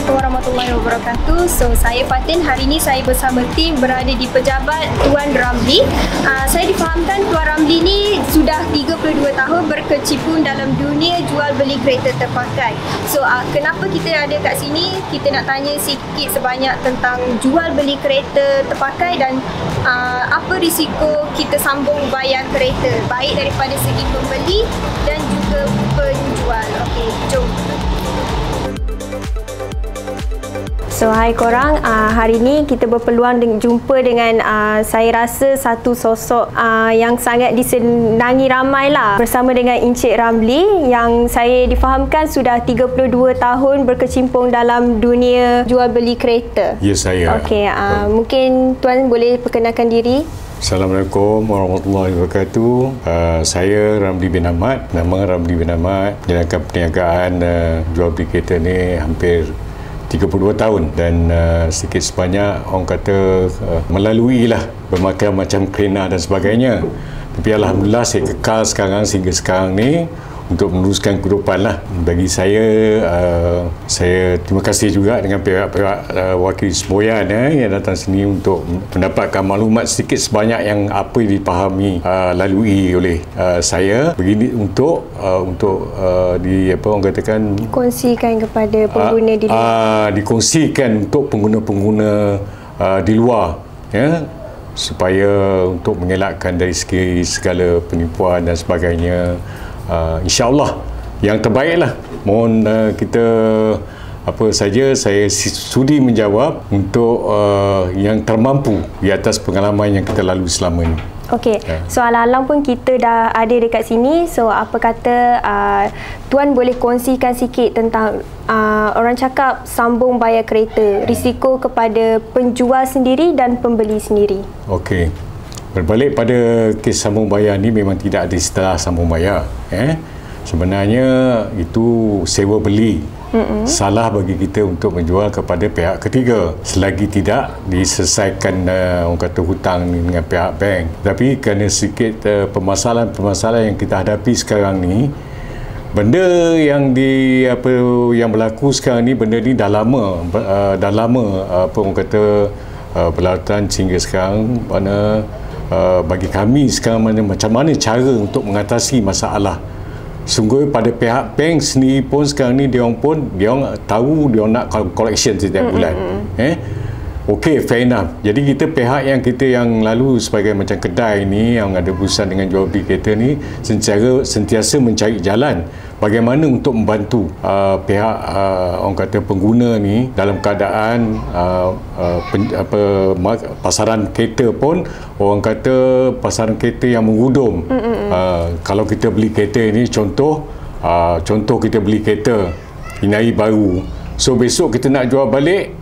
Assalamualaikum warahmatullahi wabarakatuh. So, saya Fatin. Hari ini saya bersama tim berada di pejabat Tuan Ramli. Saya difahamkan Tuan Ramli ni sudah 32 tahun berkecimpung dalam dunia jual beli kereta terpakai. So, kenapa kita ada kat sini? Kita nak tanya sikit sebanyak tentang jual beli kereta terpakai dan apa risiko kita sambung bayar kereta, baik daripada segi pembeli dan juga penjual. Okey, jom. So, hai korang, hari ni kita berpeluang jumpa dengan saya rasa satu sosok yang sangat disenangi ramai lah, bersama dengan Encik Ramli yang saya difahamkan sudah 32 tahun berkecimpung dalam dunia jual beli kereta. Ya, saya. Okey, mungkin Tuan boleh perkenalkan diri. Assalamualaikum warahmatullahi wabarakatuh. Saya Ramli bin Ahmad. Nama Ramli bin Ahmad. Menjalankan perniagaan jual beli kereta ni hampir 32 tahun dan sedikit sebanyak orang kata melalui lah berbagai macam kerena dan sebagainya. Tapi Alhamdulillah saya kekal sekarang sehingga sekarang ni untuk meneruskan kehidupan lah. Bagi saya terima kasih juga dengan pihak-pihak wakil semboyan yang datang sini untuk mendapatkan maklumat sedikit sebanyak yang apa yang dipahami lalui oleh saya begini untuk orang katakan kongsikan kepada pengguna di luar. Dikongsikan untuk pengguna-pengguna di luar, ya, supaya untuk mengelakkan dari segi segala penipuan dan sebagainya. InsyaAllah yang terbaiklah. Mohon kita apa saja saya sudi menjawab untuk yang termampu di atas pengalaman yang kita lalui selama ini. Okey, so alang-alang pun kita dah ada dekat sini. So apa kata Tuan boleh kongsikan sikit tentang orang cakap sambung bayar kereta, risiko kepada penjual sendiri dan pembeli sendiri. Okey. Berbalik pada kes sambung bayar ni memang tidak ada istilah sambung bayar. Sebenarnya itu sewa beli. Salah bagi kita untuk menjual kepada pihak ketiga selagi tidak diselesaikan orang kata hutang dengan pihak bank. Tapi kerana sedikit permasalahan yang kita hadapi sekarang ni, benda yang yang berlaku sekarang ni, benda ni dah lama apa orang kata berlarutan sehingga sekarang. Mana bagi kami sekarang macam mana cara untuk mengatasi masalah. Sungguh pada pihak bank sendiri pun sekarang ni dia orang tahu dia nak collection setiap bulan. Okey, fair enough. Jadi pihak yang lalu sebagai macam kedai ni yang ada berurusan dengan jual beli kereta ni sentiasa mencari jalan bagaimana untuk membantu pihak orang kata pengguna ni dalam keadaan pasaran kereta pun orang kata pasaran kereta yang mengudum. Kalau kita beli kereta ini contoh kita beli kereta Inai baru, so besok kita nak jual balik,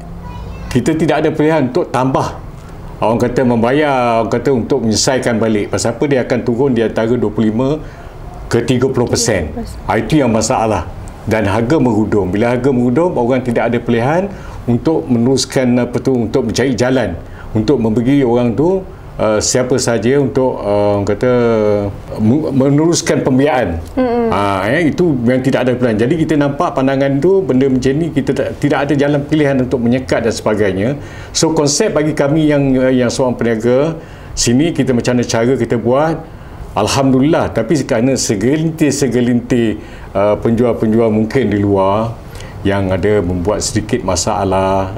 kita tidak ada pilihan untuk tambah orang kata membayar, orang kata untuk menyelesaikan balik. Pasal apa? Dia akan turun di antara 25 ke 30%. Itu yang masalah. Dan harga mengudum. Bila harga mengudum, orang tidak ada pilihan untuk meneruskan untuk mencari jalan untuk memberi orang tu siapa saja untuk orang kata meneruskan pembiayaan. Itu yang tidak ada pilihan. Jadi kita nampak pandangan tu benda macam ni kita tidak ada jalan pilihan untuk menyekat dan sebagainya. So konsep bagi kami yang seorang peniaga sini, kita macam mana cara kita buat, alhamdulillah. Tapi kerana segelintir penjual-penjual mungkin di luar yang ada membuat sedikit masalah,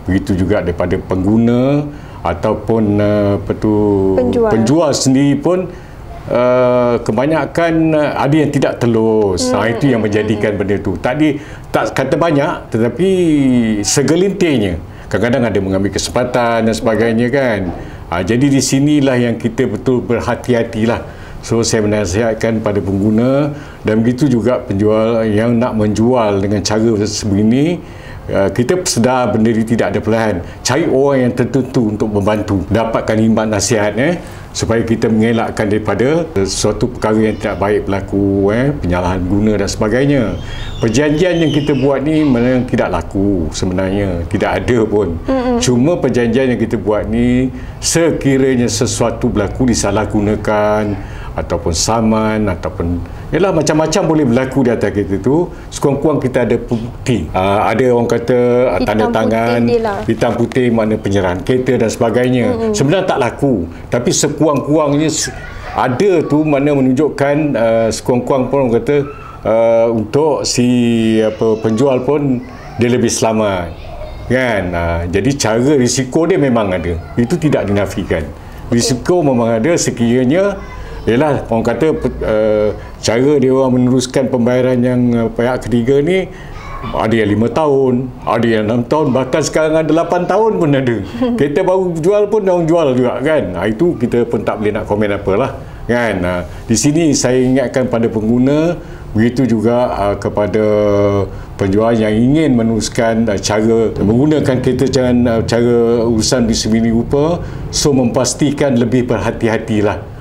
begitu juga daripada pengguna ataupun penjual sendiri pun kebanyakan ada yang tidak telus. Itu yang menjadikan benda tu tak kata banyak, tetapi segelintirnya kadang-kadang ada mengambil kesempatan dan sebagainya kan. Jadi di sinilah yang kita betul berhati-hatilah. So saya menasihatkan pada pengguna dan begitu juga penjual yang nak menjual dengan cara sebegini, kita sedar benda ini tidak ada pilihan. Cari orang yang tertentu untuk membantu dapatkan khidmat nasihat supaya kita mengelakkan daripada suatu perkara yang tidak baik berlaku, penyalahan guna dan sebagainya. Perjanjian yang kita buat ni memang tidak laku sebenarnya, tidak ada pun. Cuma perjanjian yang kita buat ni sekiranya sesuatu berlaku disalahgunakan ataupun saman ataupun yalah macam-macam boleh berlaku di atas kereta tu. Sekurang-kurang kita ada bukti, ada orang kata tanda tangan hitam putih makna penyerahan kereta dan sebagainya. Sebenarnya tak laku, tapi sekurang-kurangnya ada tu mana menunjukkan sekurang-kurang pun orang kata untuk si penjual pun dia lebih selamat kan. Jadi cara risiko dia memang ada, itu tidak dinafikan. Risiko memang ada sekiranya ialah orang kata cara dia orang meneruskan pembayaran yang pihak ketiga ni, ada yang 5 tahun, ada yang 6 tahun, bahkan sekarang ada 8 tahun pun ada. Kereta baru jual pun orang jual juga kan. Itu kita pun tak boleh nak komen apalah kan. Di sini saya ingatkan pada pengguna, begitu juga kepada penjual yang ingin meneruskan cara menggunakan kereta jangan cara urusan disebini rupa, so memastikan lebih berhati-hatilah.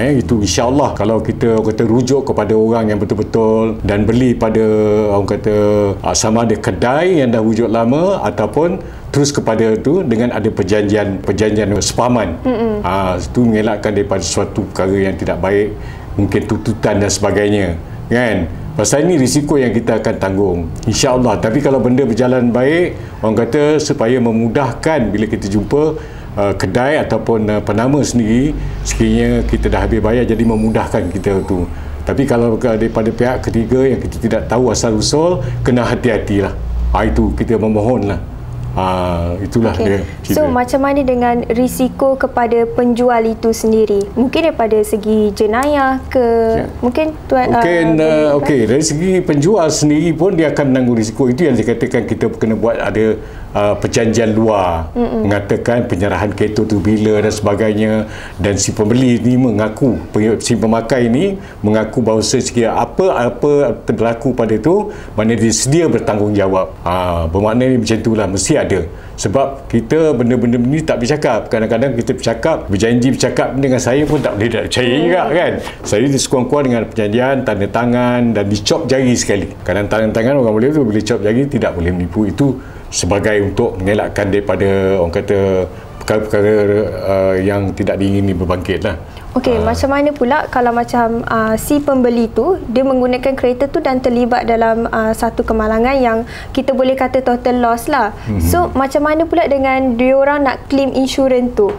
Itu insya-Allah kalau kita kata rujuk kepada orang yang betul-betul dan beli pada orang kata sama ada kedai yang dah wujud lama ataupun terus kepada tu dengan ada perjanjian sepahaman. Itu mengelakkan daripada suatu perkara yang tidak baik, mungkin tuntutan dan sebagainya kan. Pasal ini risiko yang kita akan tanggung insya-Allah. Tapi kalau benda berjalan baik, orang kata supaya memudahkan bila kita jumpa kedai ataupun penama sendiri, sekiranya kita dah habis bayar, jadi memudahkan kita tu. Tapi kalau daripada pihak ketiga yang kita tidak tahu asal usul, kena hati-hatilah. Itu kita memohonlah. Itulah dia cerita. So macam mana dengan risiko kepada penjual itu sendiri? Mungkin daripada segi jenayah ke mungkin dari segi penjual sendiri pun dia akan menanggung risiko. Itu yang saya katakan kita kena buat ada perjanjian luar mengatakan penyerahan kereta tu bila dan sebagainya, dan si pembeli ni mengaku, si pemakai ni mengaku bahawa sekiranya apa berlaku pada tu, mana dia sedia bertanggungjawab. Bermakna ni macam itulah, mesti ada. Sebab kita benda-benda ni tak bercakap. Kadang-kadang kita berjanji bercakap dengan saya pun tak boleh tak percaya juga kan. Saya sekurang-kurang dengan perjanjian, tanda tangan dan dicop jari sekali. Kadang tanda tangan orang boleh tu, boleh cop jari, tidak boleh menipu. Itu sebagai untuk mengelakkan daripada orang kata perkara-perkara yang tidak diingini berbangkit lah. Okey, macam mana pula kalau macam si pembeli tu dia menggunakan kereta tu dan terlibat dalam satu kemalangan yang kita boleh kata total loss lah. So macam mana pula dengan diorang nak claim insurans tu?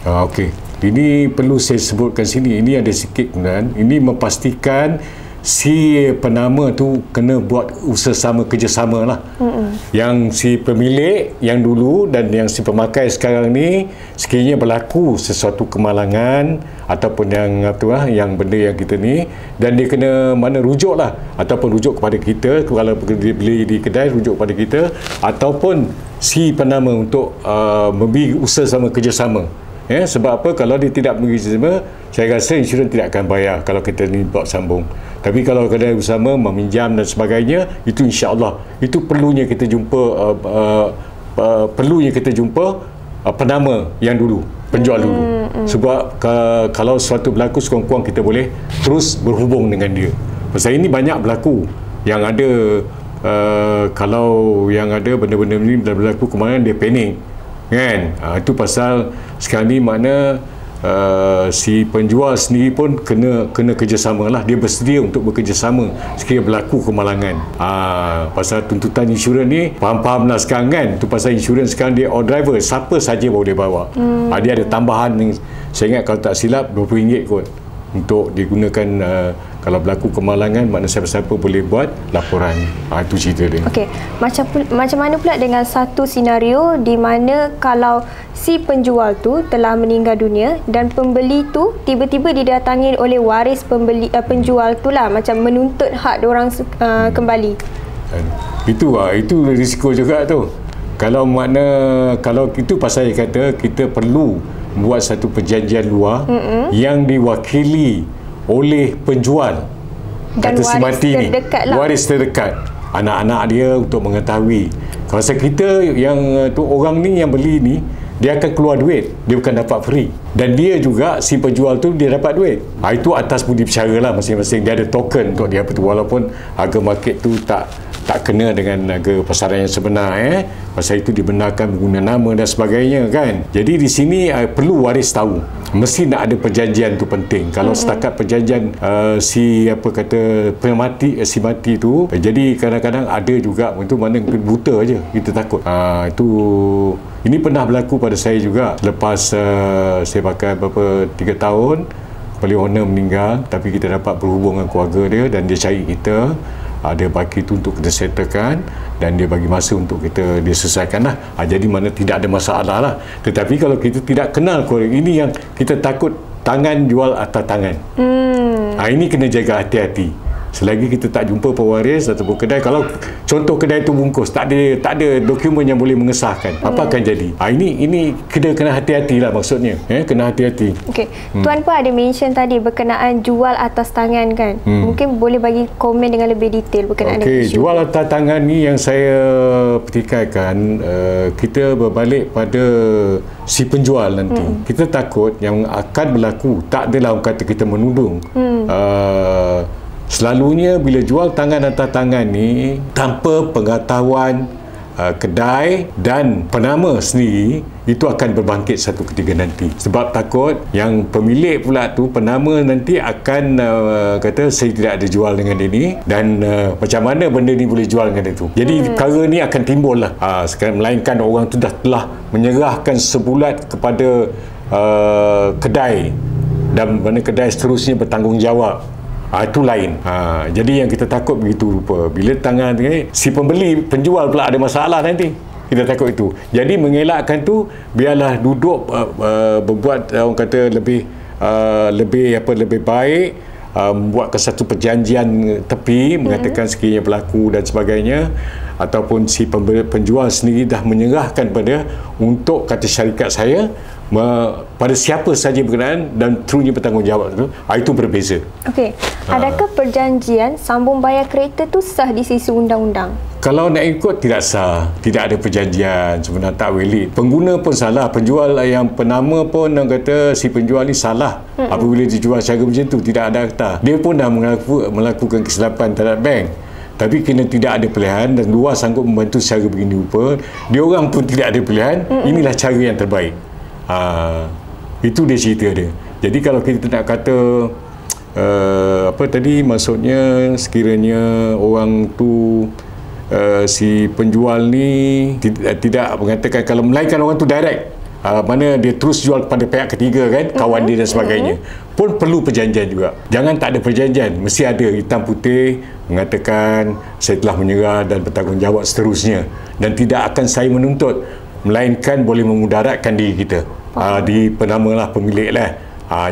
Okey, ini perlu saya sebutkan sini. Ini ada sikit kemudian. Ini memastikan si penama tu kena buat usaha sama, kerjasama lah. Yang si pemilik yang dulu dan yang si pemakai sekarang ni, sekiranya berlaku sesuatu kemalangan ataupun yang benda yang kita ni, dan dia kena rujuk lah, ataupun rujuk kepada kita. Kalau beli di kedai, rujuk kepada kita, ataupun si penama untuk memberi usaha sama, kerjasama. Sebab apa? Kalau dia tidak bekerjasama, saya rasa insurans tidak akan bayar kalau kita ni buat sambung. Tapi kalau kedai bersama meminjam dan sebagainya, itu insya-Allah itu perlunya kita jumpa penama yang dulu, penjual dulu. Sebab kalau sesuatu berlaku, sekurang-kurang kita boleh terus berhubung dengan dia. Pasal ini banyak berlaku yang ada kalau yang ada benda-benda ni berlaku kemarin, dia panik kan. Itu pasal sekarang ni makna si penjual sendiri pun kena kerjasama lah. Dia bersedia untuk bekerjasama sekiranya berlaku kemalangan. Pasal tuntutan insurans ni faham-faham lah sekarang kan. Tu pasal insurans sekarang dia all driver, siapa saja boleh bawa. Dia ada tambahan yang saya ingat kalau tak silap RM20 kot untuk digunakan kalau berlaku kemalangan, makna siapa-siapa boleh buat laporan. Itu cerita dia. Okey, macam mana pula dengan satu senario di mana kalau si penjual tu telah meninggal dunia dan pembeli tu tiba-tiba didatangi oleh waris penjual tu lah, macam menuntut hak diorang kembali. Itu risiko juga tu. Kalau itu pasal saya kata kita perlu buat satu perjanjian luar yang diwakili oleh penjual dan kata si mati ni, waris terdekat, anak-anak dia untuk mengetahui. Kalau kita yang tu orang ni yang beli ni, dia akan keluar duit, dia bukan dapat free, dan dia juga si penjual tu dia dapat duit. Itu atas budi bicara lah masing-masing. Dia ada token untuk dia, walaupun harga market tu tak tak kena dengan harga pasaran yang sebenar. Pasal itu dibenarkan menggunakan nama dan sebagainya kan. Jadi di sini perlu waris tahu. Mesti nak ada perjanjian tu penting. Kalau setakat perjanjian si mati tu, jadi kadang-kadang ada juga itu mana buta aja kita takut. Ini pernah berlaku pada saya juga. Lepas saya pakai 3 tahun, Kepala Owner meninggal, tapi kita dapat berhubung dengan keluarga dia dan dia cari kita. Dia bagi itu untuk kita settlekan dan dia bagi masa untuk dia selesaikan lah. Jadi mana tidak ada masalah lah. Tetapi kalau kita tidak kenal keluarga, ini yang kita takut, tangan jual atas tangan. Ini kena jaga hati-hati. Selagi kita tak jumpa pewaris ataupun kedai, kalau contoh kedai itu bungkus, tak ada dokumen yang boleh mengesahkan, apa akan jadi? Ini kena hati-hati lah maksudnya. Kena hati-hati. Okey. Tuan pun ada mention tadi berkenaan jual atas tangan kan? Mungkin boleh bagi komen dengan lebih detail berkenaan dengan isu. Jual atas tangan ni yang saya petikaikan, kita berbalik pada si penjual nanti. Kita takut yang akan berlaku, tak adalah orang kata kita menudung. Selalunya bila jual tangan atas tangan ni tanpa pengetahuan kedai dan penama sendiri, itu akan berbangkit satu ketika nanti. Sebab takut yang pemilik pula tu, penama nanti akan kata saya tidak ada jual dengan dia ni dan macam mana benda ni boleh jual dengan dia tu. Jadi perkara ni akan timbul lah. Sekarang melainkan orang tu telah menyerahkan sebulat kepada kedai dan mana kedai seterusnya bertanggungjawab. Itu lain. Jadi yang kita takut begitu rupa. Bila tangan si pembeli, penjual pula ada masalah nanti. Kita takut itu. Jadi mengelakkan tu, biarlah duduk berbuat orang kata lebih baik, membuatkan satu perjanjian tepi, mengatakan sekiranya berlaku dan sebagainya, ataupun si penjual sendiri dah menyerahkan pada untuk kata syarikat saya pada siapa saja berkenaan dan trunya bertanggungjawab itu berbeza. Okey. Adakah perjanjian sambung bayar kereta tu sah di sisi undang-undang? Kalau nak ikut tidak sah, tidak ada perjanjian, sebenarnya tak valid. Pengguna pun salah, penjual yang penama pun orang kata si penjual ni salah. Apabila dijual secara macam tu, tidak ada akta. Dia pun dah melakukan kesilapan terhadap bank. Tapi kena tidak ada pilihan dan luar sanggup membantu secara begini rupa, dia orang pun tidak ada pilihan. Inilah cara yang terbaik. Itu dia cerita dia. Jadi kalau kita nak kata apa tadi, maksudnya sekiranya orang tu si penjual ni tidak mengatakan, kalau melainkan orang tu direct, mana dia terus jual kepada pihak ketiga kan, kawan dia dan sebagainya, pun perlu perjanjian juga. Jangan tak ada perjanjian, mesti ada hitam putih mengatakan saya telah menyerah dan bertanggungjawab seterusnya, dan tidak akan saya menuntut, melainkan boleh memudaratkan diri kita. Di penama lah, pemilik lah.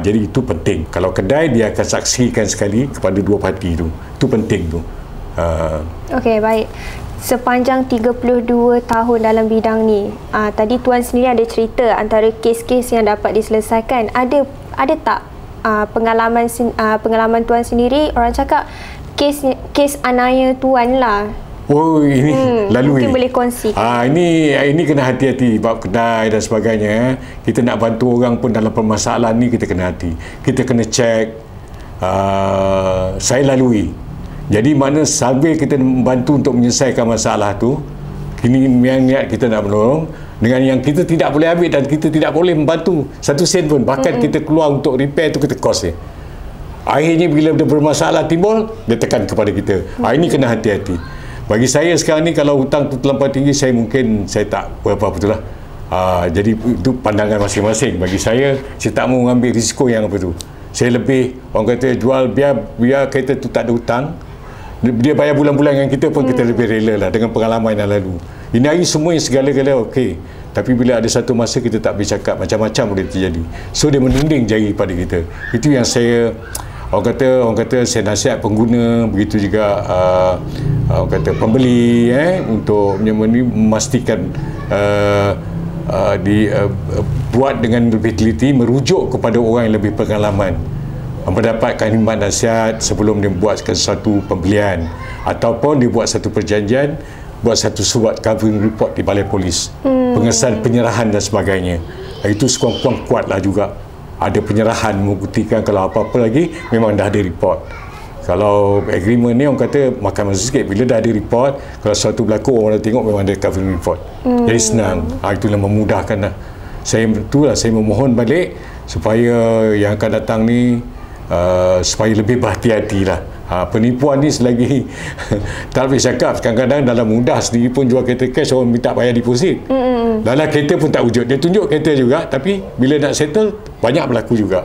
Jadi itu penting. Kalau kedai, dia akan saksikan sekali kepada dua parti tu. Itu penting tu. Okey, baik. Sepanjang 32 tahun dalam bidang ni, tadi Tuan sendiri ada cerita antara kes-kes yang dapat diselesaikan. Ada tak pengalaman Tuan sendiri, orang cakap kes anaya Tuan lah. Oh, ini lalui. Mungkin boleh kongsi. Ini kena hati-hati bab kedai dan sebagainya. Kita nak bantu orang pun dalam permasalahan ni, kita kena hati. Kita kena cek. Saya lalui. Jadi mana sambil kita membantu untuk menyelesaikan masalah tu, ini yang niat kita nak menolong, dengan yang kita tidak boleh ambil dan kita tidak boleh membantu satu sen pun. Bahkan kita keluar untuk repair tu, kita kos dia. Akhirnya bila dia bermasalah timbul, dia tekan kepada kita. Ini kena hati-hati. Bagi saya sekarang ni, kalau hutang tu terlampau tinggi, saya tak berapa betul lah. Jadi itu pandangan masing-masing. Bagi saya tak mau mengambil risiko yang apa tu. Saya lebih, orang kata jual biar kereta tu tak ada hutang, dia bayar bulan-bulan dengan kita pun kita lebih rela lah dengan pengalaman yang lalu. Ini hari semua yang segala-gala okey. Tapi bila ada satu masa kita tak boleh cakap, macam-macam boleh terjadi. So dia menunding jari pada kita. Itu yang saya, orang kata saya nasihat pengguna, begitu juga orang kata pembeli untuk memastikan buat dengan lebih teliti, merujuk kepada orang yang lebih pengalaman, mendapatkan khidmat nasihat sebelum dia buat sesuatu pembelian, ataupun dia buat satu perjanjian, buat satu surat covering report di balai polis, pengesahan penyerahan dan sebagainya. Itu sekurang-kurang kuatlah juga ada penyerahan, membuktikan kalau apa-apa lagi memang dah ada report. Kalau agreement ni orang kata makan masa sikit. Bila dah ada report, kalau sesuatu berlaku orang dah tengok memang ada covering report. Jadi senang. Itulah memudahkan lah. Saya memohon balik supaya yang akan datang ni supaya lebih berhati-hati lah. Penipuan ni selagi tak boleh cakap, kadang-kadang dalam mudah sendiri pun jual kereta cash orang minta bayar deposit. Dalam kereta pun tak wujud, dia tunjuk kereta juga tapi bila nak settle banyak berlaku juga.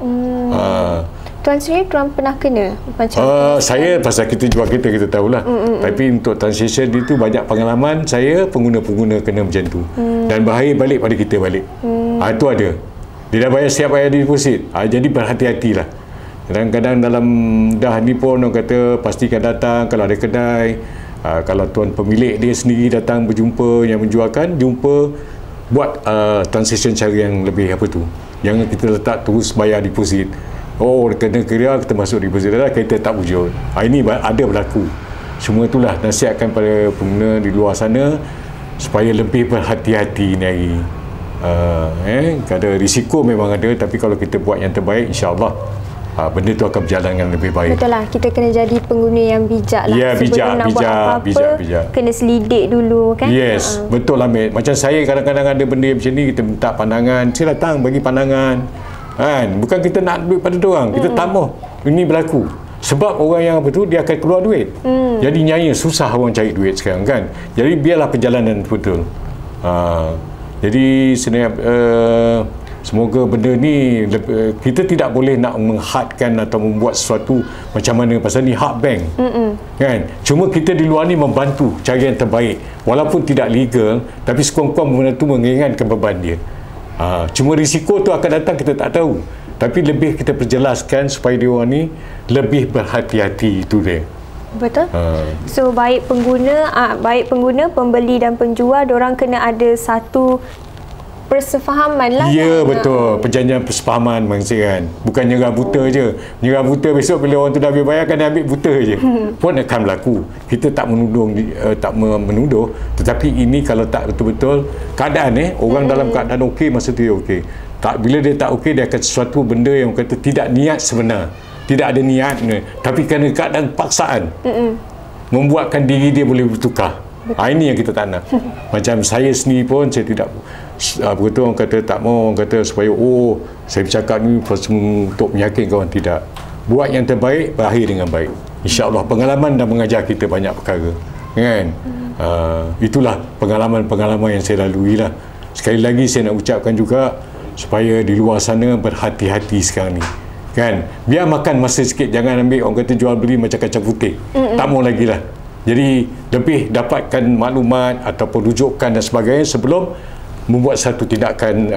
Tuan sendiri tuan pernah kena macam saya pasal kita jual kereta kita tahulah. Tapi untuk transaction itu banyak pengalaman saya pengguna-pengguna kena macam tu. Dan bahaya balik pada kita balik. Itu ada. Dia dah bayar siap bayar deposit. Jadi berhati-hatilah. Kadang-kadang dalam dah ni pun orang kata pastikan datang kalau ada kedai, kalau tuan pemilik dia sendiri datang berjumpa yang menjualkan, jumpa buat transaction cara yang lebih apa tu. Jangan kita letak terus bayar deposit. Kena kira kita masuk deposit dah kita tak wujud. Ini ada berlaku. Semua itulah nasihatkan pada pengguna di luar sana supaya lebih berhati-hati ni hari. Kadang risiko memang ada tapi kalau kita buat yang terbaik insya-Allah benda tu akan berjalan dengan lebih baik. Betul lah, kita kena jadi pengguna yang bijak lah. Ya, bijak. Kena selidik dulu kan. Yes, betul lah Mat. Macam saya kadang-kadang ada benda macam ni, kita minta pandangan, saya datang bagi pandangan. Bukan kita nak duit pada diorang, kita tak mahu ini berlaku. Sebab orang yang apa tu, dia akan keluar duit. Jadi nyaya susah orang cari duit sekarang kan. Jadi biarlah perjalanan betul. Jadi sebenarnya semoga benda ni kita tidak boleh nak menghadkan atau membuat sesuatu macam mana pasal ni hak bank. Kan? Cuma kita di luar ni membantu cara yang terbaik. Walaupun tidak legal tapi sekurang-kurang benda tu meringankan beban dia. Cuma risiko tu akan datang kita tak tahu. Tapi lebih kita perjelaskan supaya dia orang ni lebih berhati-hati, itu dia. Betul. So baik pengguna, pembeli dan penjual, diorang kena ada satu persefahaman lah. Ya, betul. Perjanjian persefahaman maksud kan. Bukan nyerah buta je. Nyerah buta besok bila orang tu dah habis bayar kan dia ambil buta je. Pun akan berlaku. Kita tak menuduh, tetapi ini kalau tak betul-betul keadaan orang dalam keadaan okey masa tu dia okey. Bila dia tak okey dia akan sesuatu benda yang kata tidak niat sebenar. Tidak ada niat tapi kerana keadaan paksaan membuatkan diri dia boleh bertukar. Ini yang kita tak nak. Macam saya sendiri pun saya tidak betul orang kata tak mau, orang kata supaya saya bercakap ni untuk meyakinkan kawan, tidak. Buat yang terbaik, berakhir dengan baik. InsyaAllah pengalaman dah mengajar kita banyak perkara kan. Itulah pengalaman-pengalaman yang saya lalui lah. Sekali lagi saya nak ucapkan juga supaya di luar sana berhati-hati sekarang ni kan. Biar makan masa sikit, jangan ambil orang kata jual beli macam kacang putih. Tak mau lagi lah. Jadi lebih dapatkan maklumat ataupun rujukan dan sebagainya sebelum membuat satu tindakan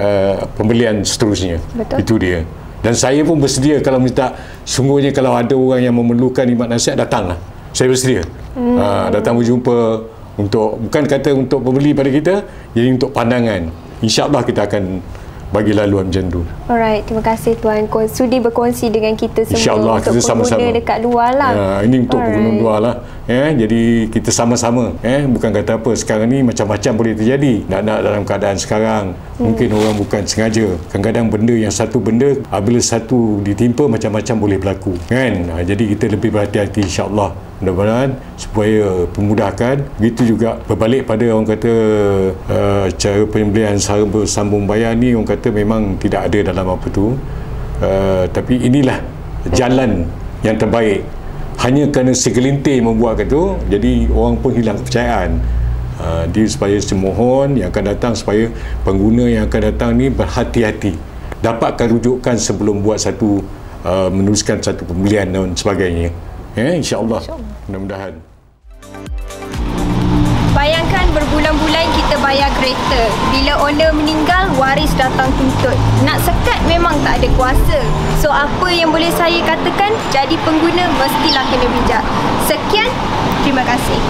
pembelian seterusnya. Betul. Itu dia. Dan saya pun bersedia kalau minta, sungguhnya kalau ada orang yang memerlukan khidmat nasihat, datanglah. Saya bersedia. Datang berjumpa untuk, bukan kata untuk pembeli pada kita, jadi untuk pandangan. InsyaAllah kita akan bagi laluan macam tu. Alright, terima kasih Tuan sudi berkongsi dengan kita semua. InsyaAllah untuk kita sama-sama dekat luar lah. Ini untuk pengguna luar lah. Jadi kita sama-sama. Bukan kata apa, sekarang ni macam-macam boleh terjadi. Nak dalam keadaan sekarang. Mungkin orang bukan sengaja. Kadang-kadang benda yang satu benda, bila satu ditimpa macam-macam boleh berlaku. Kan? Jadi kita lebih berhati-hati insyaAllah. Mudah-mudahan supaya pemudahkan. Begitu juga berbalik pada orang kata cara pembelian sambung bayar ni, orang kata memang tidak ada dalam apa tu. Tapi inilah jalan yang terbaik. Hanya kerana segelintir membuat itu, jadi orang pun hilang kepercayaan. Dia supaya semohon yang akan datang, supaya pengguna yang akan datang ni berhati-hati. Dapatkan rujukan sebelum buat satu meneruskan satu pembelian dan sebagainya. InsyaAllah. Mudah-mudahan. Bayangkan berbulan-bulan kita bayar kereta. Bila owner meninggal, waris datang tuntut. Nak sekat memang tak ada kuasa. So, apa yang boleh saya katakan, jadi pengguna mestilah kena bijak. Sekian, terima kasih.